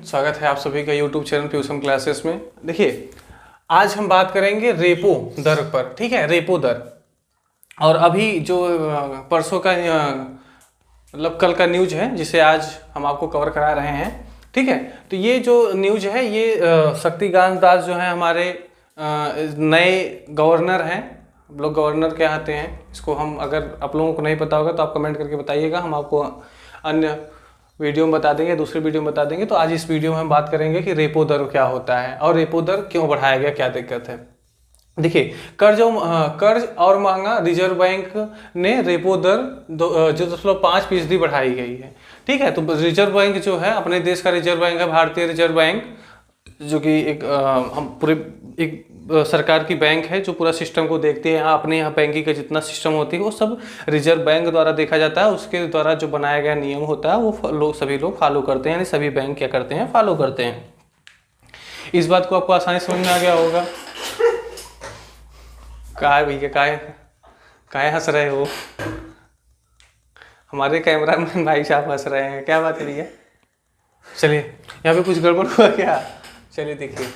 स्वागत है आप सभी का YouTube चैनल प्यूसम क्लासेस में। देखिए, आज हम बात करेंगे रेपो दर पर। ठीक है, रेपो दर। और अभी जो परसों का मतलब कल का न्यूज है जिसे आज हम आपको कवर करा रहे हैं। ठीक है, तो ये जो न्यूज है ये शक्तिकांत दास जो है हमारे नए गवर्नर हैं। आप लोग गवर्नर क्या आते हैं इसको हम, अगर आप लोगों को नहीं पता होगा तो आप कमेंट करके बताइएगा, हम आपको अन्य वीडियो में बता देंगे, दूसरे वीडियो में बता देंगे। तो आज इस वीडियो में हम बात करेंगे कि रेपो दर क्या होता है और रेपो दर क्यों बढ़ाया गया, क्या दिक्कत है। देखिए, कर्ज और महंगा रिजर्व बैंक ने रेपो दर 2.5% बढ़ाई गई है। ठीक है, तो रिजर्व बैंक जो है अपने देश का रिजर्व बैंक है, भारतीय रिजर्व बैंक, जो कि एक हम पूरे एक सरकार की बैंक है जो पूरा सिस्टम को देखती है। यहाँ अपने यहाँ बैंकिंग का जितना सिस्टम होती है वो सब रिजर्व बैंक द्वारा देखा जाता है। उसके द्वारा जो बनाया गया नियम होता है वो सभी लोग फॉलो करते हैं, यानी सभी बैंक क्या करते हैं, फॉलो करते हैं। इस बात को आपको आसानी समझ में आ गया होगा। क्या है भैया, काहे हंस रहे हो? हमारे कैमरा मैन भाई साहब हंस रहे हैं, क्या बात है भैया? चलिए, यहाँ पे कुछ गड़बड़ हुआ क्या? चलिए देखिए।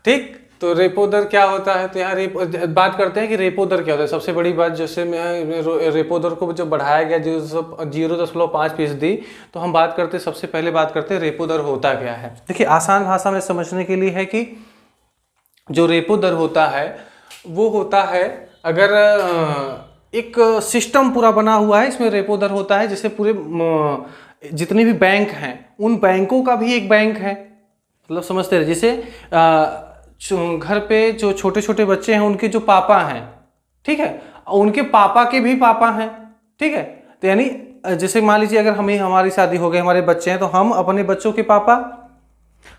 ठीक, तो रेपो दर क्या होता है, तो यहाँ बात करते हैं कि रेपो दर क्या होता है। सबसे बड़ी बात, जैसे रेपो दर को जब बढ़ाया गया 0.5%, तो हम बात करते हैं, सबसे पहले बात करते हैं रेपो दर होता क्या है। देखिए, आसान भाषा में समझने के लिए है कि जो रेपो दर होता है वो होता है, अगर एक सिस्टम पूरा बना हुआ है, इसमें रेपो दर होता है। जैसे पूरे जितने भी बैंक हैं उन बैंकों का भी एक बैंक है, मतलब समझते रहे। जैसे घर पे जो छोटे छोटे बच्चे हैं उनके जो पापा हैं, ठीक है, उनके पापा के भी पापा हैं। ठीक है, तो यानी जैसे मान लीजिए अगर हमारी शादी हो गई, हमारे बच्चे हैं, तो हम अपने बच्चों के पापा,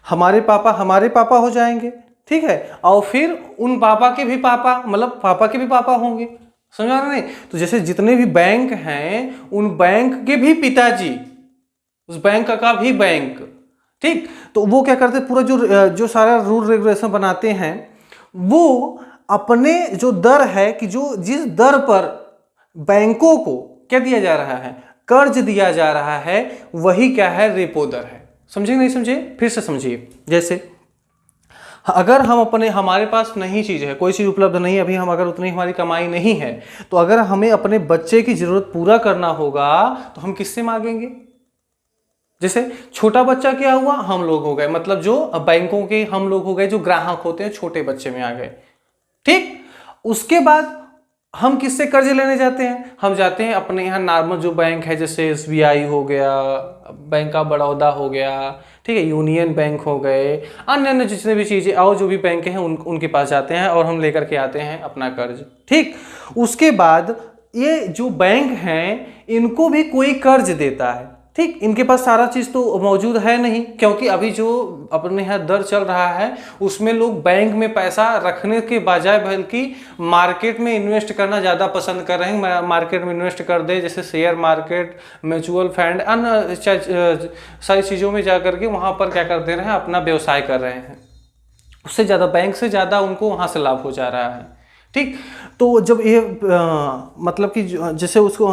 हमारे पापा हो जाएंगे। ठीक है, और फिर उन पापा के भी पापा, मतलब पापा के भी पापा होंगे। समझा रहे नहीं? तो जैसे जितने भी बैंक हैं उन बैंक के भी पिताजी, उस बैंक का भी बैंक। ठीक, तो वो क्या करते हैं, पूरा जो सारा रूल रेगुलेशन बनाते हैं वो अपने जो दर है कि जो जिस दर पर बैंकों को क्या दिया जा रहा है, कर्ज दिया जा रहा है, वही क्या है, रेपो दर है। समझे नहीं समझे? फिर से समझिए। जैसे अगर हमारे पास नहीं चीज है, कोई चीज उपलब्ध नहीं है अभी, हम अगर उतनी हमारी कमाई नहीं है, तो अगर हमें अपने बच्चे की जरूरत पूरा करना होगा तो हम किससे मांगेंगे? जैसे छोटा बच्चा क्या हुआ, हम लोग हो गए, मतलब जो बैंकों के हम लोग हो गए, जो ग्राहक होते हैं छोटे बच्चे में आ गए। ठीक, उसके बाद हम किससे कर्ज लेने जाते हैं? हम जाते हैं अपने यहाँ नॉर्मल जो बैंक है, जैसे SBI हो गया, बैंक ऑफ बड़ौदा हो गया, ठीक है, यूनियन बैंक हो गए, अन्य जितने भी चीजें और जो भी बैंक हैं उनके पास जाते हैं और हम लेकर के आते हैं अपना कर्ज। ठीक, उसके बाद ये जो बैंक हैं इनको भी कोई कर्ज देता है। ठीक, इनके पास सारा चीज तो मौजूद है नहीं, क्योंकि अभी जो अपने यहाँ दर चल रहा है उसमें लोग बैंक में पैसा रखने के बजाय बल्कि मार्केट में इन्वेस्ट करना ज़्यादा पसंद कर रहे हैं। मार्केट में इन्वेस्ट कर दे, जैसे शेयर मार्केट, म्यूचुअल फंड, अन्य सारी चीज़ों में जा करके वहाँ पर क्या कर दे रहे हैं, अपना व्यवसाय कर रहे हैं। उससे ज़्यादा, बैंक से ज़्यादा उनको वहाँ से लाभ हो जा रहा है। ठीक, तो जब ये मतलब कि जैसे उसको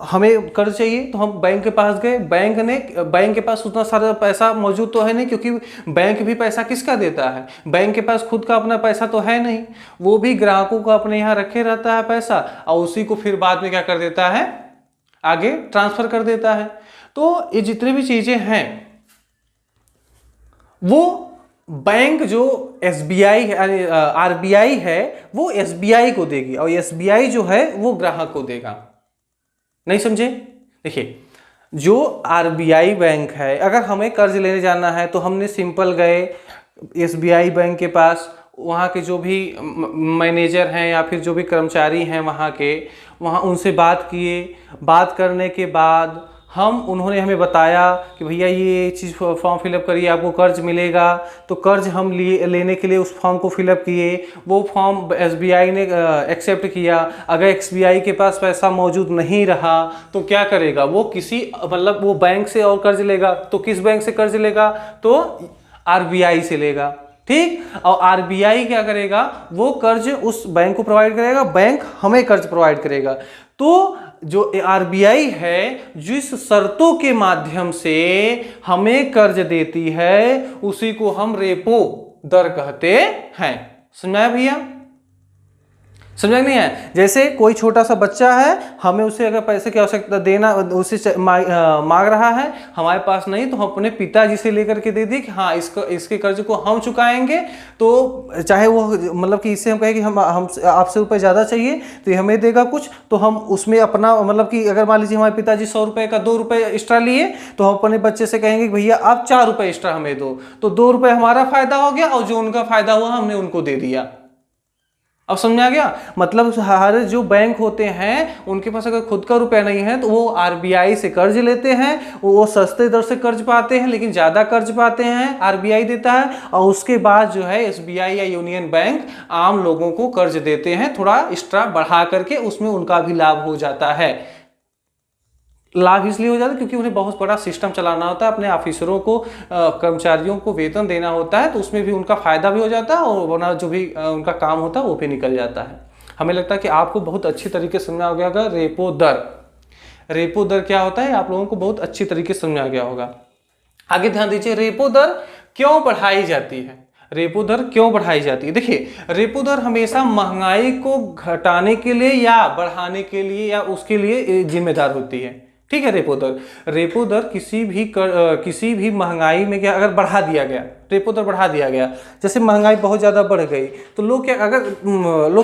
हमें कर्ज चाहिए तो हम बैंक के पास गए, बैंक के पास उतना सारा पैसा मौजूद तो है नहीं, क्योंकि बैंक भी पैसा किसका देता है, बैंक के पास खुद का अपना पैसा तो है नहीं, वो भी ग्राहकों को अपने यहाँ रखे रहता है पैसा, और उसी को फिर बाद में क्या कर देता है, आगे ट्रांसफर कर देता है। तो ये जितनी भी चीजें हैं वो बैंक जो SBI है, RBI है, वो SBI को देगी और SBI जो है वो ग्राहक को देगा। नहीं समझे? देखिए, जो RBI बैंक है, अगर हमें कर्ज लेने जाना है तो हमने सिंपल गए SBI बैंक के पास, वहाँ के जो भी मैनेजर हैं या फिर जो भी कर्मचारी हैं वहाँ उनसे बात किए। बात करने के बाद उन्होंने हमें बताया कि भैया ये चीज़ फॉर्म फिलअप करिए, आपको कर्ज मिलेगा। तो कर्ज हम लेने के लिए उस फॉर्म को फिलअप किए, वो फॉर्म SBI ने एक्सेप्ट किया। अगर SBI के पास पैसा मौजूद नहीं रहा तो क्या करेगा, वो मतलब वो बैंक से और कर्ज लेगा। तो किस बैंक से कर्ज लेगा, तो RBI से लेगा। ठीक, और RBI क्या करेगा, वो कर्ज उस बैंक को प्रोवाइड करेगा, बैंक हमें कर्ज प्रोवाइड करेगा। तो जो आरबीआई है जिस शर्तों के माध्यम से हमें कर्ज देती है उसी को हम रेपो दर कहते हैं। समझाया भैया? समझ नहीं है? जैसे कोई छोटा सा बच्चा है, हमें उसे अगर पैसे की आवश्यकता देना उसे मांग रहा है, हमारे पास नहीं, तो हम अपने पिताजी से लेकर के दे दी कि हाँ इसके कर्ज को हम चुकाएंगे। तो चाहे वो मतलब कि इससे हम कहें कि हम आपसे रुपए ज़्यादा चाहिए तो ये हमें देगा कुछ, तो हम उसमें अपना मतलब कि अगर मान लीजिए हमारे पिताजी 100 रुपये का 2 रुपये एक्स्ट्रा लिए, तो हम अपने बच्चे से कहेंगे कि भैया आप 4 रुपये एक्स्ट्रा हमें दो, तो 2 रुपये हमारा फायदा हो गया और जो उनका फायदा हुआ हमने उनको दे दिया। अब समझ आ गया? मतलब हर जो बैंक होते हैं उनके पास अगर खुद का रुपया नहीं है तो वो आरबीआई से कर्ज लेते हैं, वो सस्ते दर से कर्ज पाते हैं, लेकिन ज़्यादा कर्ज पाते हैं, आरबीआई देता है, और उसके बाद जो है एसबीआई या यूनियन बैंक आम लोगों को कर्ज देते हैं थोड़ा एक्स्ट्रा बढ़ा करके, उसमें उनका भी लाभ हो जाता है। लाभ इसलिए हो जाता है क्योंकि उन्हें बहुत बड़ा सिस्टम चलाना होता है, अपने ऑफिसरों को कर्मचारियों को वेतन देना होता है, तो उसमें भी उनका फायदा भी हो जाता है और वरना जो भी उनका काम होता है वो भी निकल जाता है। हमें लगता है कि आपको बहुत अच्छी तरीके से समझा गया होगा रेपो दर। रेपो दर क्या होता है आप लोगों को बहुत अच्छी तरीके से समझा गया होगा। आगे ध्यान दीजिए, रेपो दर क्यों बढ़ाई जाती है? रेपो दर क्यों बढ़ाई जाती है? देखिए, रेपो दर हमेशा महंगाई को घटाने के लिए या बढ़ाने के लिए या उसके लिए जिम्मेदार होती है। ठीक है, रेपो दर किसी भी महंगाई में क्या अगर बढ़ा दिया गया, रेपो दर बढ़ा दिया गया, जैसे महंगाई बहुत ज़्यादा बढ़ गई तो लोग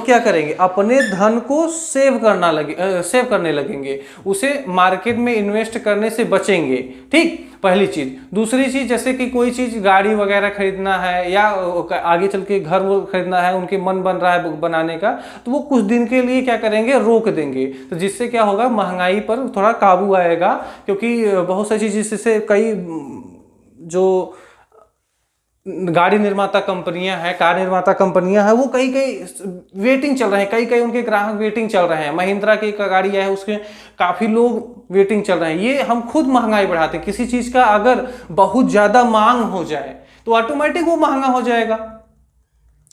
क्या करेंगे? अपने धन को सेव करने लगेंगे, उसे मार्केट में इन्वेस्ट करने से बचेंगे। ठीक, पहली चीज़। दूसरी चीज़, जैसे कि कोई चीज़ गाड़ी वगैरह खरीदना है या आगे चल के घर वो खरीदना है, उनके मन बन रहा है बनाने का, तो वो कुछ दिन के लिए क्या करेंगे? रोक देंगे। तो जिससे क्या होगा? महंगाई पर थोड़ा काबू आएगा, क्योंकि बहुत सारी चीज़ जिससे कई जो गाड़ी निर्माता कंपनियां हैं, कार निर्माता कंपनियां हैं, वो कई वेटिंग चल रहे हैं, कई उनके ग्राहक वेटिंग चल रहे हैं। महिंद्रा की गाड़ी है उसके काफ़ी लोग वेटिंग चल रहे हैं। ये हम खुद महंगाई बढ़ाते हैं। किसी चीज़ का अगर बहुत ज़्यादा मांग हो जाए तो ऑटोमेटिक वो महंगा हो जाएगा।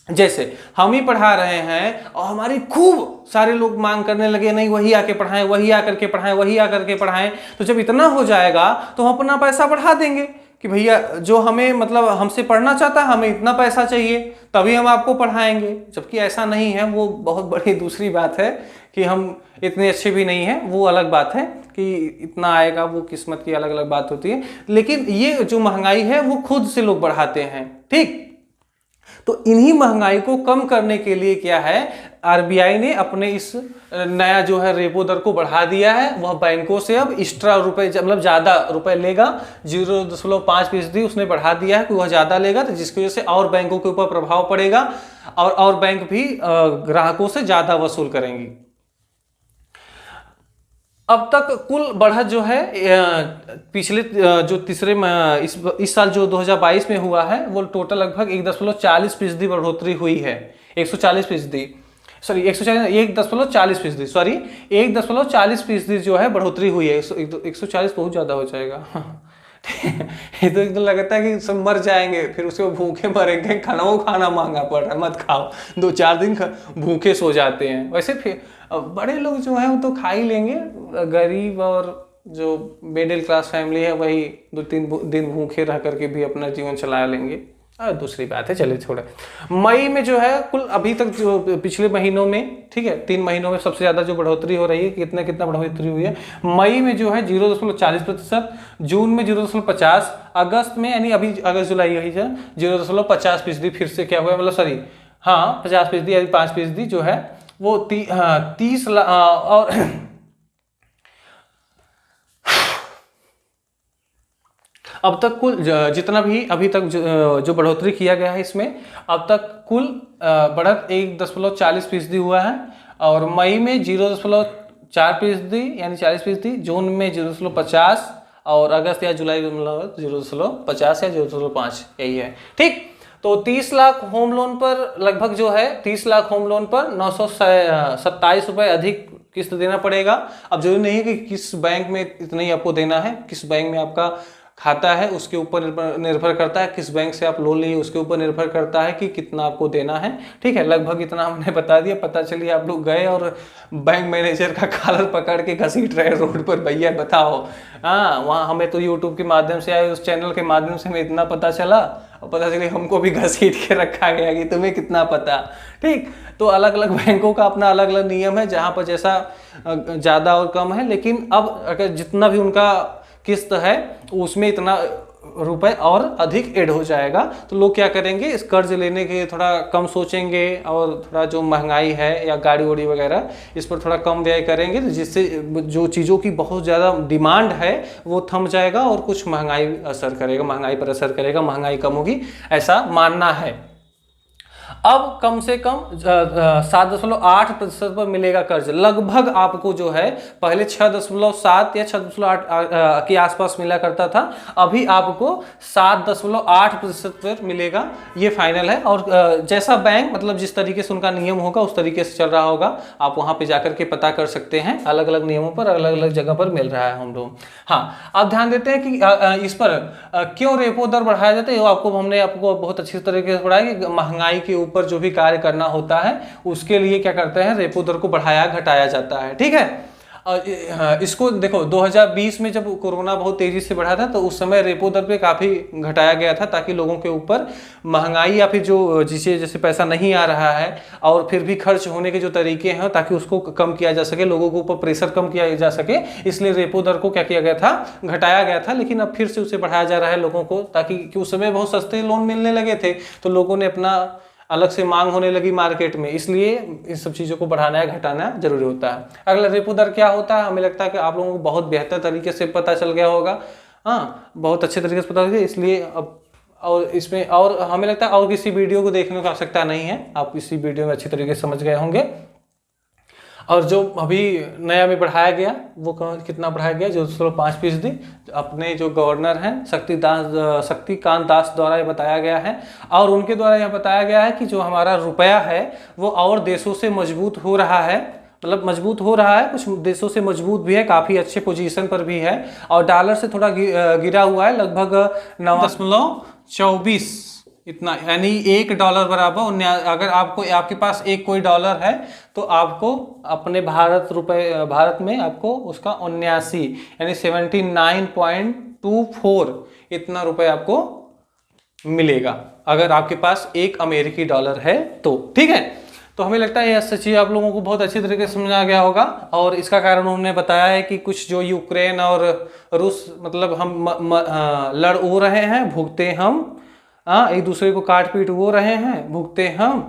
जैसे हम ही पढ़ा रहे हैं और हमारी खूब सारे लोग मांग करने लगे, नहीं वही आके पढ़ाएं, वही आकर के पढ़ाएं, वही आकर के पढ़ाएं, तो जब इतना हो जाएगा तो हम अपना पैसा बढ़ा देंगे कि भैया जो हमें मतलब हमसे पढ़ना चाहता है हमें इतना पैसा चाहिए तभी हम आपको पढ़ाएंगे। जबकि ऐसा नहीं है, वो बहुत बड़ी दूसरी बात है कि हम इतने अच्छे भी नहीं हैं, वो अलग बात है कि इतना आएगा, वो किस्मत की अलग अलग बात होती है। लेकिन ये जो महंगाई है वो खुद से लोग बढ़ाते हैं। ठीक, तो इन्हीं महंगाई को कम करने के लिए क्या है, आरबीआई ने अपने इस नया जो है रेपो दर को बढ़ा दिया है। वह बैंकों से अब एक्स्ट्रा रुपए मतलब ज़्यादा रुपए लेगा, 0.5% उसने बढ़ा दिया है कि वह ज़्यादा लेगा, तो जिसकी वजह से और बैंकों के ऊपर प्रभाव पड़ेगा और बैंक भी ग्राहकों से ज़्यादा वसूल करेंगी। अब तक कुल बढ़त जो है पिछले जो तीसरे इस साल जो 2022 में हुआ है वो टोटल लगभग 1.40% बढ़ोतरी हुई है। 140%, सॉरी 1.40%, सॉरी 1.40% जो है बढ़ोतरी हुई है। 140 बहुत ज़्यादा हो जाएगा। ये तो एकदम लगता है कि सब मर जाएंगे, फिर उसको भूखे मरेंगे, खाना महंगा पड़ रहा है, मत खाओ, 2-4 दिन भूखे सो जाते हैं। वैसे फिर बड़े लोग जो है वो तो खा ही लेंगे, गरीब और जो मिडिल क्लास फैमिली है वही 2-3 दिन भूखे रह करके भी अपना जीवन चला लेंगे, दूसरी बात है। चलिए छोड़े। मई में जो है कुल अभी तक जो पिछले महीनों में, ठीक है, 3 महीनों में सबसे ज़्यादा जो बढ़ोतरी हो रही है, कितना बढ़ोतरी हुई है। मई में जो है 0.40%, जून में 0.50%, अगस्त में यानी अभी अगस्त जुलाई यही है 0.50% फिर से क्या हुआ, मतलब सॉरी हाँ 50% यानी 5% जो है वो 30 लाख और अब तक कुल जितना भी अभी तक जो बढ़ोतरी किया गया है इसमें अब तक कुल बढ़त 1.40% हुआ है। और मई में 0.4% यानी 40%, जून में 0.50 और अगस्त या जुलाई में 0.50 या 0.5 यही है। ठीक, तो 30 लाख होम लोन पर लगभग जो है 30 लाख होम लोन पर 927 रुपये अधिक किस्त देना पड़ेगा। अब जरूरी नहीं है कि किस बैंक में इतना ही आपको देना है, किस बैंक में आपका खाता है उसके ऊपर निर्भर करता है, किस बैंक से आप लोन लिए उसके ऊपर निर्भर करता है कि कितना आपको देना है। ठीक है, लगभग इतना हमने बता दिया। पता चलिए आप लोग गए और बैंक मैनेजर का कॉलर पकड़ के घसीट रहे रोड पर, भैया बताओ। हाँ, वहाँ हमें तो यूट्यूब के माध्यम से आए, उस चैनल के माध्यम से हमें इतना पता चला, और पता चली हमको भी घसीट के रखा गया कि तुम्हें कितना पता। ठीक, तो अलग अलग बैंकों का अपना अलग अलग नियम है, जहाँ पर जैसा ज़्यादा और कम है। लेकिन अब अगर जितना भी उनका किस्त है उसमें इतना रुपए और अधिक ऐड हो जाएगा, तो लोग क्या करेंगे, इस कर्ज लेने के थोड़ा कम सोचेंगे और थोड़ा जो महंगाई है या गाड़ी वाड़ी वगैरह इस पर थोड़ा कम व्यय करेंगे, जिससे जो चीज़ों की बहुत ज़्यादा डिमांड है वो थम जाएगा और कुछ महंगाई असर करेगा, महंगाई पर असर करेगा, महंगाई कम होगी, ऐसा मानना है। अब कम से कम 7.8% पर मिलेगा कर्ज। लगभग आपको जो है पहले 6.7 या 6.8 के आसपास मिला करता था, अभी आपको 7.8% पर मिलेगा, ये फाइनल है। और जैसा बैंक मतलब जिस तरीके से उनका नियम होगा उस तरीके से चल रहा होगा, आप वहां पे जाकर के पता कर सकते हैं। अलग अलग नियमों पर अलग अलग जगह पर मिल रहा है हम लोग। हाँ, अब ध्यान देते हैं कि इस पर क्यों रेपो दर बढ़ाया जाता है। हमने आपको बहुत अच्छी तरीके से पढ़ाया कि महंगाई के ऊपर जो भी कार्य करना होता है उसके लिए क्या करते हैं, रेपो दर को बढ़ाया घटाया जाता है। ठीक है, इसको देखो 2020 में जब कोरोना बहुत तेजी से बढ़ा था तो उस समय रेपो दर पे काफी घटाया गया था, ताकि लोगों के ऊपर महंगाई या फिर जो जिसे जैसे पैसा नहीं आ रहा है और फिर भी खर्च होने के जो तरीके हैं ताकि उसको कम किया जा सके, लोगों के ऊपर प्रेशर कम किया जा सके, इसलिए रेपो दर को क्या किया गया था, घटाया गया था। लेकिन अब फिर से उसे बढ़ाया जा रहा है लोगों को, ताकि उस समय बहुत सस्ते लोन मिलने लगे थे तो लोगों ने अपना अलग से मांग होने लगी मार्केट में, इसलिए इस सब चीज़ों को बढ़ाना या घटाना जरूरी होता है। अगला रेपो दर क्या होता है, हमें लगता है कि आप लोगों को बहुत बेहतर तरीके से पता चल गया होगा। हाँ, बहुत अच्छे तरीके से पता चल गया, इसलिए अब और इसमें और हमें लगता है और किसी वीडियो को देखने की आवश्यकता नहीं है, आप इसी वीडियो में अच्छी तरीके से समझ गए होंगे। और जो अभी नया में बढ़ाया गया वो कितना बढ़ाया गया, जो 5% अपने जो गवर्नर हैं शक्तिकांत दास द्वारा ये बताया गया है। और उनके द्वारा यह बताया गया है कि जो हमारा रुपया है वो और देशों से मजबूत हो रहा है, मतलब मजबूत हो रहा है, कुछ देशों से मजबूत भी है, काफ़ी अच्छे पोजीशन पर भी है, और डॉलर से थोड़ा गिरा हुआ है, लगभग 9.24 इतना, यानी $1 बराबर अगर आपके पास एक कोई डॉलर है तो आपको अपने भारत में आपको उसका 79 यानी 79.24 इतना रुपए आपको मिलेगा अगर आपके पास एक अमेरिकी डॉलर है तो। ठीक है, तो हमें लगता है यह चीज़ आप लोगों को बहुत अच्छी तरीके से समझा गया होगा। और इसका कारण उन्होंने बताया है कि कुछ जो यूक्रेन और रूस मतलब हम लड़ वो रहे हैं, भुगते हम, एक दूसरे को काट पीट वो रहे हैं, भुगते हम,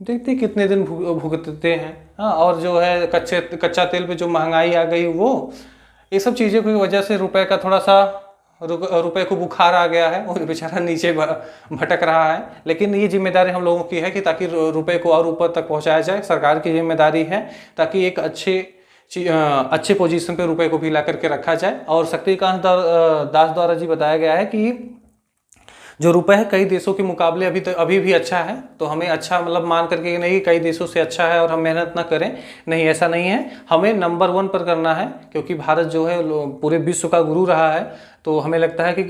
देखते कितने दिन भुगतते हैं। हाँ, और जो है कच्चा तेल पे जो महंगाई आ गई वो, ये सब चीज़ों की वजह से रुपए का थोड़ा सा रुपए को बुखार आ गया है और बेचारा नीचे भटक रहा है। लेकिन ये जिम्मेदारी हम लोगों की है कि ताकि रुपए को और ऊपर तक पहुंचाया जाए, सरकार की जिम्मेदारी है ताकि एक अच्छे पोजीशन पे रुपए को भी ला करके रखा जाए। और शक्तिकांत दास द्वारा जी बताया गया है कि जो रुपए है कई देशों के मुकाबले अभी भी अच्छा है, तो हमें अच्छा मतलब मान करके नहीं कई देशों से अच्छा है और हम मेहनत ना करें, नहीं ऐसा नहीं है, हमें नंबर 1 पर करना है, क्योंकि भारत जो है पूरे विश्व का गुरु रहा है। तो हमें लगता है कि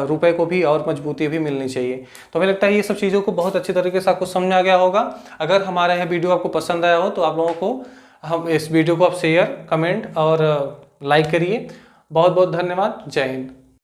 रुपए को भी और मजबूती भी मिलनी चाहिए। तो हमें लगता है ये सब चीज़ों को बहुत अच्छी तरीके से आपको समझा गया होगा। अगर हमारा यह वीडियो आपको पसंद आया हो तो आप लोगों को इस वीडियो को आप शेयर, कमेंट और लाइक करिए। बहुत बहुत धन्यवाद। जय हिंद।